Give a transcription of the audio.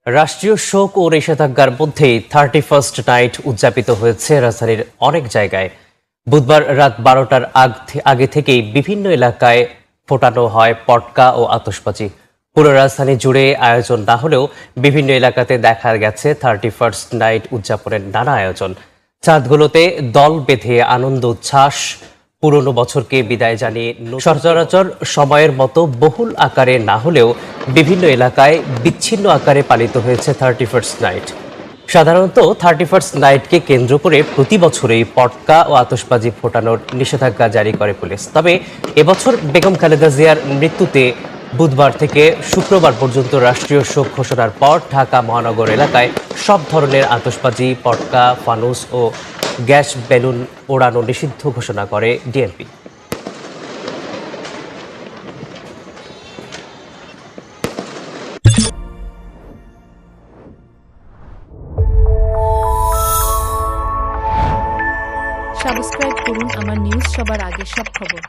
রাষ্ট্রীয় শোক ও নিষেধাজ্ঞার মধ্যেই 31st নাইট উদযাপিত হয়েছে রাজধানীর অনেক জায়গায়। বুধবার রাত 12টার আগে থেকেই বিভিন্ন এলাকায় ফোটানো হয় পটকা ও আতশবাজি। পুরো রাজধানী জুড়ে আয়োজন না হলেও বিভিন্ন এলাকাতে দেখা গেছে 31st নাইট উদযাপনের নানা আয়োজন। চাঁদগুলোতে দল বেঁধে আনন্দ উচ্ছ্বাস, পুরনো বছরকে বিদায় জানিয়ে সচরাচর সময়ের মতো বহুল আকারে না হলেও বিভিন্ন এলাকায় বিচ্ছিন্ন আকারে পালিত হয়েছে 31st নাইট। সাধারণত 31st নাইটকে কেন্দ্র করে প্রতি বছরই পটকা ও আতশবাজি ফোটানোর নিষেধাজ্ঞা জারি করে পুলিশ। তবে এবছর বেগম খালেদা জিয়ার মৃত্যুতে বুধবার থেকে শুক্রবার পর্যন্ত রাষ্ট্রীয় শোক ঘোষণার পর ঢাকা মহানগর এলাকায় সব ধরনের আতশবাজি, পটকা, ফানুস ও গ্যাস বেলুন ওড়ানো নিষিদ্ধ ঘোষণা করে ডিএমপি। সাবস্ক্রাইব করুন আমার নিউজ, সবার আগে সব খবর।